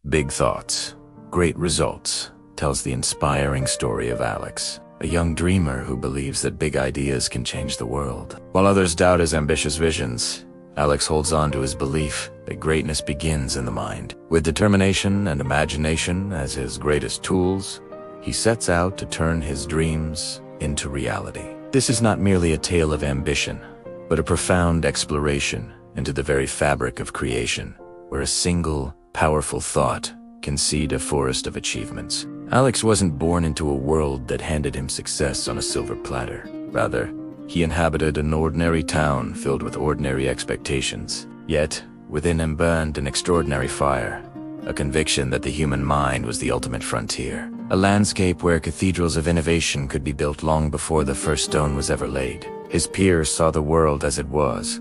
Big Thoughts, Great Results tells the inspiring story of Alex, a young dreamer who believes that big ideas can change the world. While others doubt his ambitious visions, Alex holds on to his belief that greatness begins in the mind. With determination and imagination as his greatest tools, he sets out to turn his dreams into reality. This is not merely a tale of ambition, but a profound exploration into the very fabric of creation, where a single, powerful thought can seed a forest of achievements. Alex wasn't born into a world that handed him success on a silver platter. Rather, he inhabited an ordinary town filled with ordinary expectations. Yet, within him burned an extraordinary fire, a conviction that the human mind was the ultimate frontier, a landscape where cathedrals of innovation could be built long before the first stone was ever laid. His peers saw the world as it was,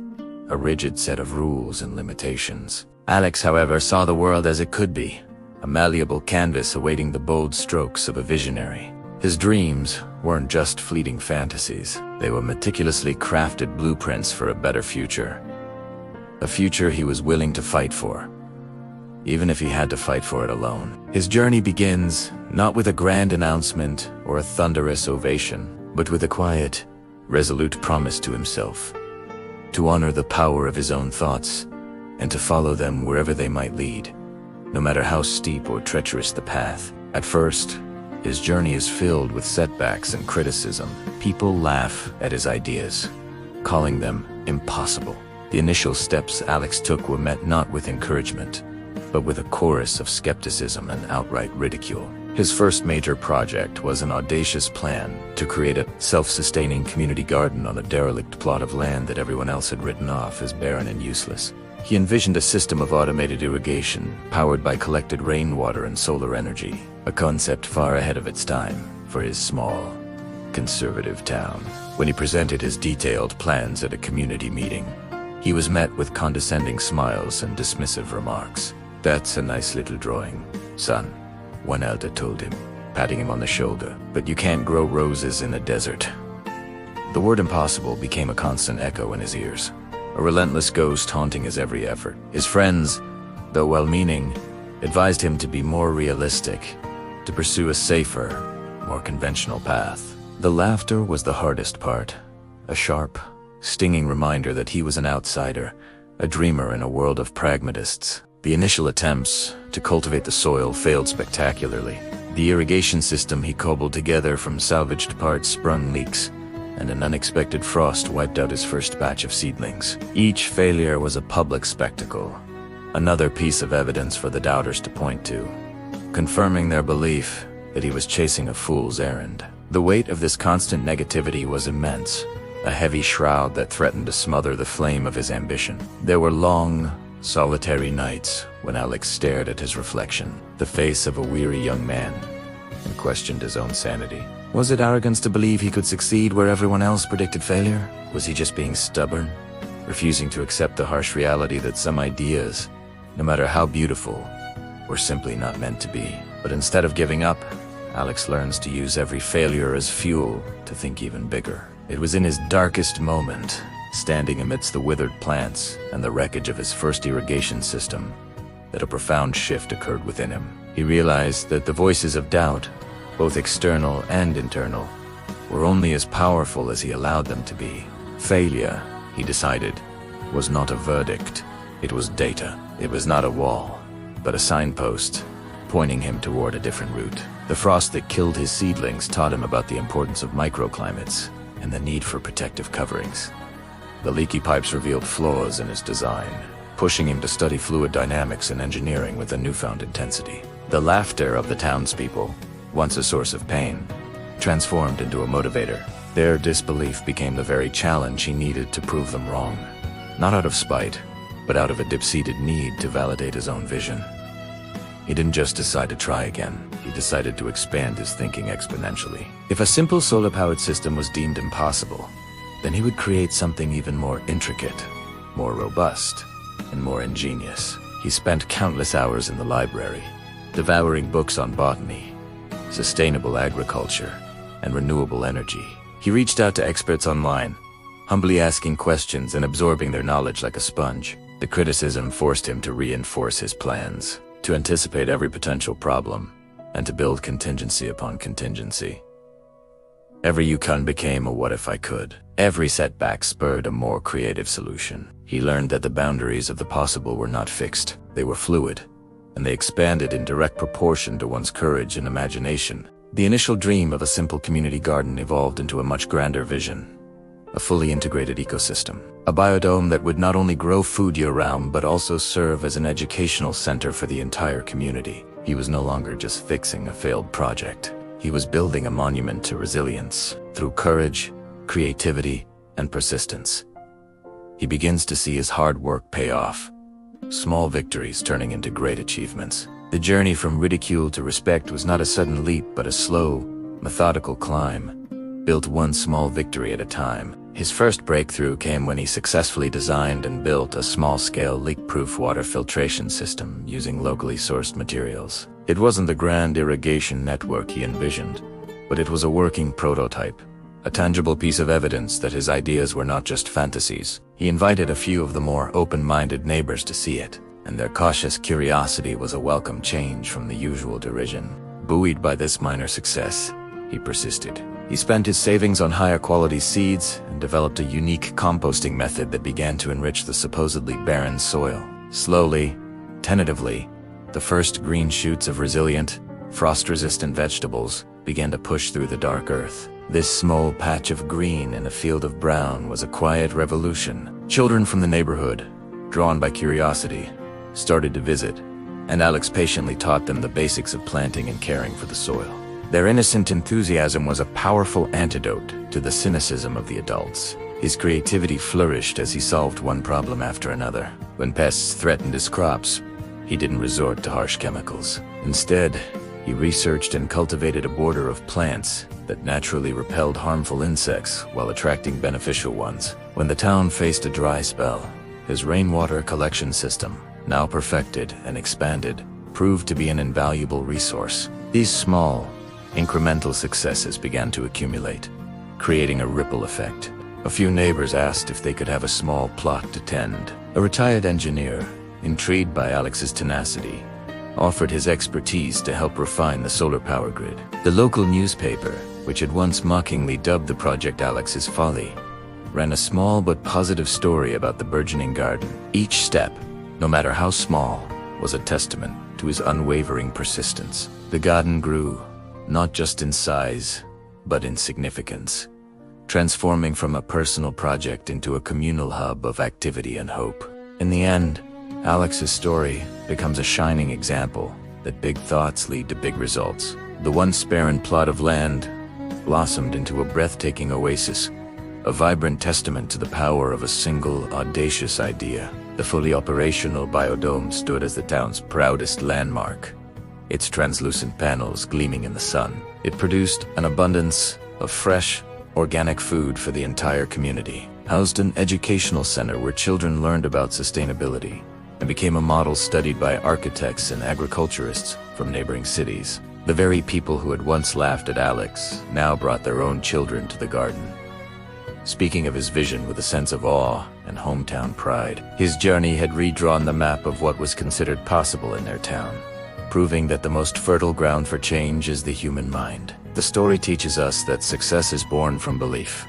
a rigid set of rules and limitations. Alex, however, saw the world as it could be, a malleable canvas awaiting the bold strokes of a visionary. His dreams weren't just fleeting fantasies. They were meticulously crafted blueprints for a better future. A future he was willing to fight for, even if he had to fight for it alone. His journey begins not with a grand announcement or a thunderous ovation, but with a quiet, resolute promise to himself, to honor the power of his own thoughts and to follow them wherever they might lead, no matter how steep or treacherous the path. At first, his journey is filled with setbacks and criticism. People laugh at his ideas, calling them impossible. The initial steps Alex took were met not with encouragement, but with a chorus of skepticism and outright ridicule. His first major project was an audacious plan to create a self-sustaining community garden on a derelict plot of land that everyone else had written off as barren and useless. He envisioned a system of automated irrigation, powered by collected rainwater and solar energy, a concept far ahead of its time for his small, conservative town. When he presented his detailed plans at a community meeting, he was met with condescending smiles and dismissive remarks. "That's a nice little drawing, son," one elder told him, patting him on the shoulder. "But you can't grow roses in a desert." The word impossible became a constant echo in his ears, a relentless ghost haunting his every effort. His friends, though well-meaning, advised him to be more realistic, to pursue a safer, more conventional path. The laughter was the hardest part, a sharp, stinging reminder that he was an outsider, a dreamer in a world of pragmatists. The initial attempts to cultivate the soil failed spectacularly. The irrigation system he cobbled together from salvaged parts sprung leaks, and an unexpected frost wiped out his first batch of seedlings. Each failure was a public spectacle, another piece of evidence for the doubters to point to, confirming their belief that he was chasing a fool's errand. The weight of this constant negativity was immense, a heavy shroud that threatened to smother the flame of his ambition. There were long, solitary nights when Alex stared at his reflection, the face of a weary young man, and questioned his own sanity. Was it arrogance to believe he could succeed where everyone else predicted failure? Was he just being stubborn, refusing to accept the harsh reality that some ideas, no matter how beautiful, were simply not meant to be? But instead of giving up, Alex learns to use every failure as fuel to think even bigger. It was in his darkest moment, standing amidst the withered plants and the wreckage of his first irrigation system, that a profound shift occurred within him. He realized that the voices of doubt, both external and internal, were only as powerful as he allowed them to be. Failure, he decided, was not a verdict. It was data. It was not a wall, but a signpost, pointing him toward a different route. The frost that killed his seedlings taught him about the importance of microclimates and the need for protective coverings. The leaky pipes revealed flaws in his design, pushing him to study fluid dynamics and engineering with a newfound intensity. The laughter of the townspeople, once a source of pain, transformed into a motivator. Their disbelief became the very challenge he needed to prove them wrong, not out of spite, but out of a deep-seated need to validate his own vision. He didn't just decide to try again, he decided to expand his thinking exponentially. If a simple solar-powered system was deemed impossible, then he would create something even more intricate, more robust, and more ingenious. He spent countless hours in the library, devouring books on botany, sustainable agriculture, and renewable energy. He reached out to experts online, humbly asking questions and absorbing their knowledge like a sponge. The criticism forced him to reinforce his plans, to anticipate every potential problem, and to build contingency upon contingency. Every Yukon became a what if I could. Every setback spurred a more creative solution. He learned that the boundaries of the possible were not fixed, they were fluid, and they expanded in direct proportion to one's courage and imagination. The initial dream of a simple community garden evolved into a much grander vision. A fully integrated ecosystem. A biodome that would not only grow food year-round but also serve as an educational center for the entire community. He was no longer just fixing a failed project. He was building a monument to resilience through courage, creativity, and persistence. He begins to see his hard work pay off. Small victories turning into great achievements. The journey from ridicule to respect was not a sudden leap but a slow, methodical climb, built one small victory at a time. His first breakthrough came when he successfully designed and built a small-scale leak-proof water filtration system using locally sourced materials. It wasn't the grand irrigation network he envisioned, but it was a working prototype, a tangible piece of evidence that his ideas were not just fantasies. He invited a few of the more open-minded neighbors to see it, and their cautious curiosity was a welcome change from the usual derision. Buoyed by this minor success, he persisted. He spent his savings on higher quality seeds and developed a unique composting method that began to enrich the supposedly barren soil. Slowly, tentatively, the first green shoots of resilient, frost-resistant vegetables began to push through the dark earth. This small patch of green in a field of brown was a quiet revolution. Children from the neighborhood, drawn by curiosity, started to visit, and Alex patiently taught them the basics of planting and caring for the soil. Their innocent enthusiasm was a powerful antidote to the cynicism of the adults. His creativity flourished as he solved one problem after another. When pests threatened his crops, he didn't resort to harsh chemicals. Instead, he researched and cultivated a border of plants that naturally repelled harmful insects while attracting beneficial ones. When the town faced a dry spell, his rainwater collection system, now perfected and expanded, proved to be an invaluable resource. These small, incremental successes began to accumulate, creating a ripple effect. A few neighbors asked if they could have a small plot to tend. A retired engineer, intrigued by Alex's tenacity, offered his expertise to help refine the solar power grid. The local newspaper, which had once mockingly dubbed the project Alex's Folly, ran a small but positive story about the burgeoning garden. Each step, no matter how small, was a testament to his unwavering persistence. The garden grew, not just in size, but in significance, transforming from a personal project into a communal hub of activity and hope. In the end, Alex's story becomes a shining example that big thoughts lead to big results. The once barren plot of land blossomed into a breathtaking oasis, a vibrant testament to the power of a single, audacious idea. The fully operational biodome stood as the town's proudest landmark, its translucent panels gleaming in the sun. It produced an abundance of fresh, organic food for the entire community, housed an educational center where children learned about sustainability, and became a model studied by architects and agriculturists from neighboring cities. The very people who had once laughed at Alex now brought their own children to the garden, speaking of his vision with a sense of awe and hometown pride. His journey had redrawn the map of what was considered possible in their town, proving that the most fertile ground for change is the human mind. The story teaches us that success is born from belief.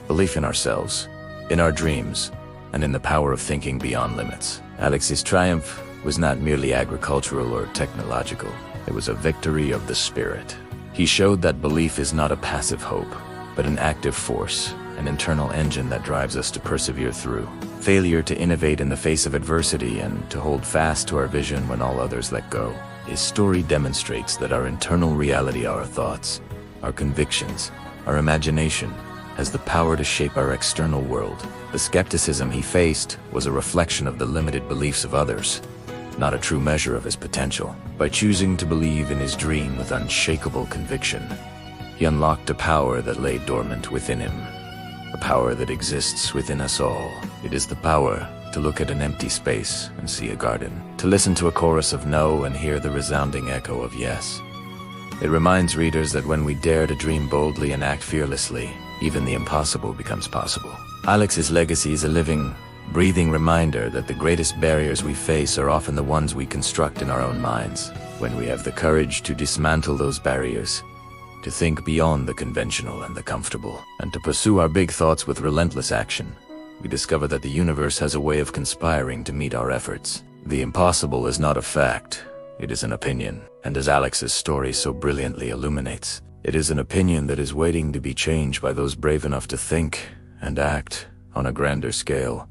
Belief in ourselves, in our dreams, and in the power of thinking beyond limits. Alex's triumph was not merely agricultural or technological. It was a victory of the spirit. He showed that belief is not a passive hope, but an active force, an internal engine that drives us to persevere through failure, to innovate in the face of adversity, and to hold fast to our vision when all others let go. His story demonstrates that our internal reality, our thoughts, our convictions, our imagination, has the power to shape our external world. The skepticism he faced was a reflection of the limited beliefs of others, not a true measure of his potential. By choosing to believe in his dream with unshakable conviction, he unlocked a power that lay dormant within him, a power that exists within us all. It is the power to look at an empty space and see a garden, to listen to a chorus of no and hear the resounding echo of yes. It reminds readers that when we dare to dream boldly and act fearlessly, even the impossible becomes possible. Alex's legacy is a living, breathing reminder that the greatest barriers we face are often the ones we construct in our own minds. When we have the courage to dismantle those barriers, to think beyond the conventional and the comfortable, and to pursue our big thoughts with relentless action, we discover that the universe has a way of conspiring to meet our efforts. The impossible is not a fact, it is an opinion. And as Alex's story so brilliantly illuminates, it is an opinion that is waiting to be changed by those brave enough to think and act on a grander scale.